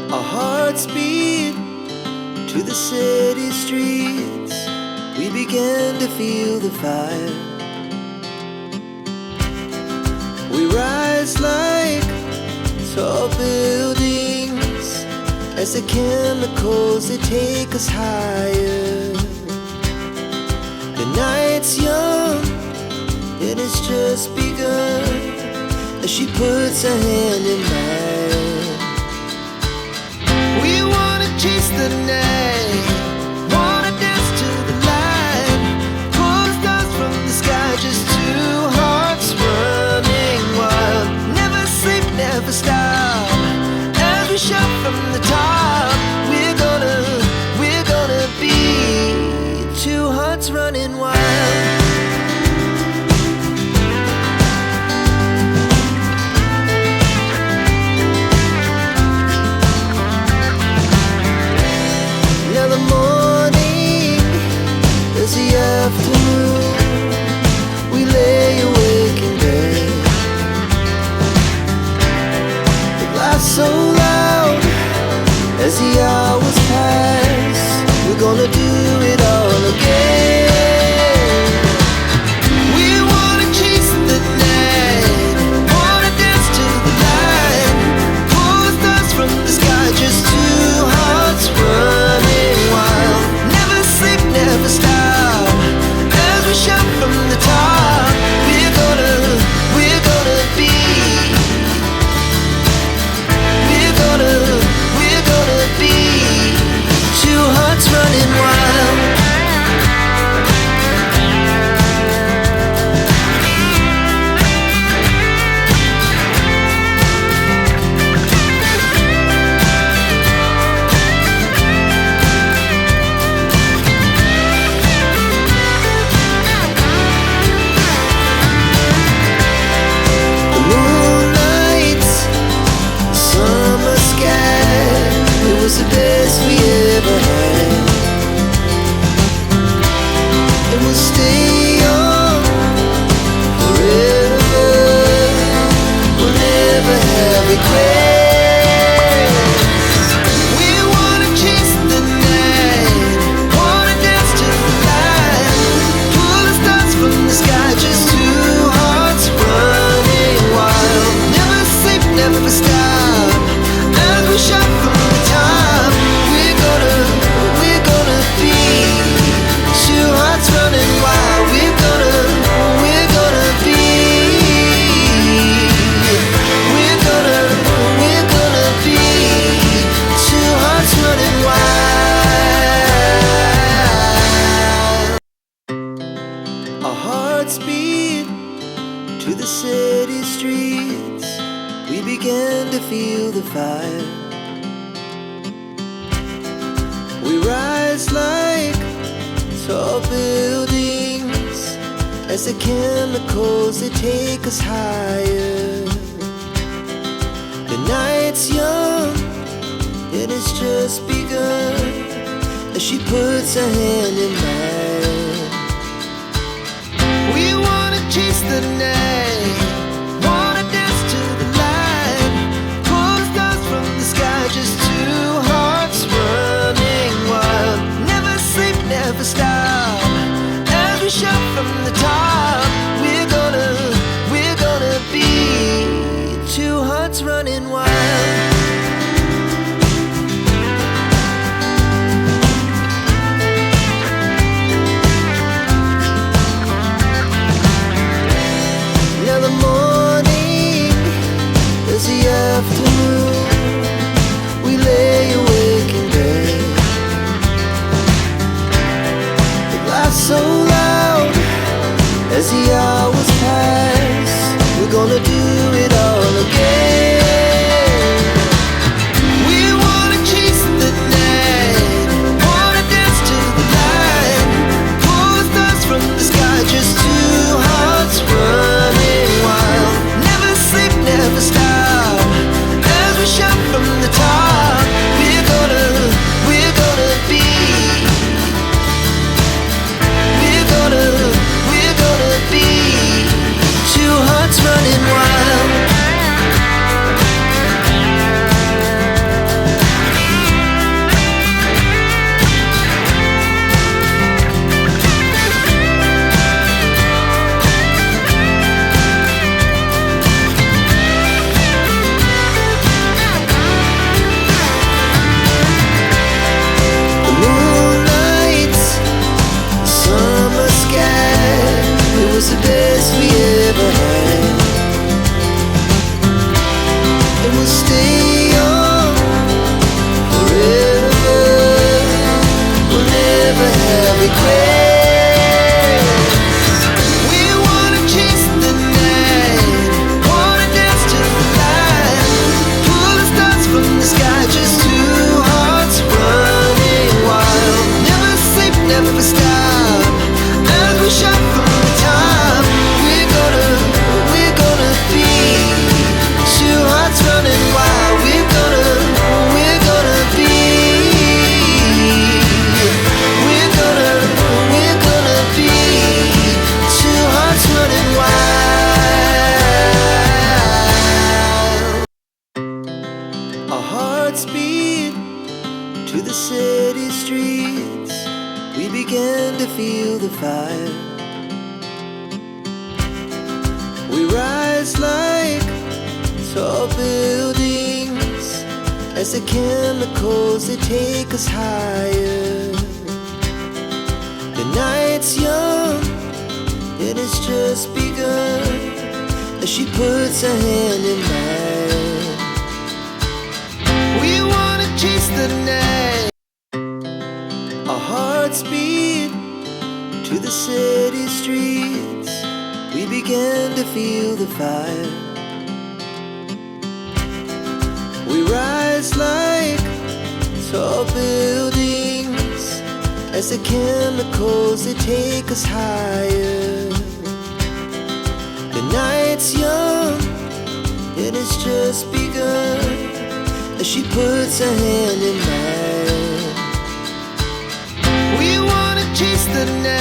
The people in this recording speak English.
Our hearts beat to the city streets. We began to feel the fire. We rise like tall buildings as the chemicals, they take us higher. The night's young, it has just begun, as she puts her hand in mine. We wanna chase the night, wanna dance to the light, pull the stars from the sky, just two hearts running wild. Never sleep, never stop, as we shout from the top. We're gonna be two hearts running wild. Now the morning is the afternoon. We lay awake in bed. The laughs so loud as the hours pass. We're gonna do it all again. We wanna chase the night, wanna dance to the light, pull the stars from the sky, just two hearts running wild. Never sleep, never stop, as we shout from the top. We're gonna be, we're gonna be two hearts running wild. The moonlight, summer sky, it was the best we ever had. And we'll stay on forever. We'll never have regrets. We wanna chase the night, wanna dance to the light, pull the stars from the sky, just two hearts running wild. Never sleep, never stop, as we shout from the top. We're gonna be two hearts running wild. We're gonna be, we're gonna be two hearts running wild. Our hearts beat to the city streets. We began to feel the fire. We rise like tall buildings as the chemicals, they take us higher. The night's young, it has just begun, as she puts her hand in mine. We wanna chase the night, wanna dance to the light, pull the stars from the sky, just two hearts running wild. Never sleep, never stop, as we shout from the top. We're gonna be two hearts running wild. hearts beat to the city streets. We began to feel the fire. We rise like tall buildings as the chemicals, they take us higher. The night's young, it has just begun, as she puts her hand in mine. We wanna chase the night. Our hearts beat to the city streets. We began to feel the fire. We rise like tall buildings as the chemicals, they take us higher. The night's young, it has just begun, as she puts her hand in mine. We wanna chase the night.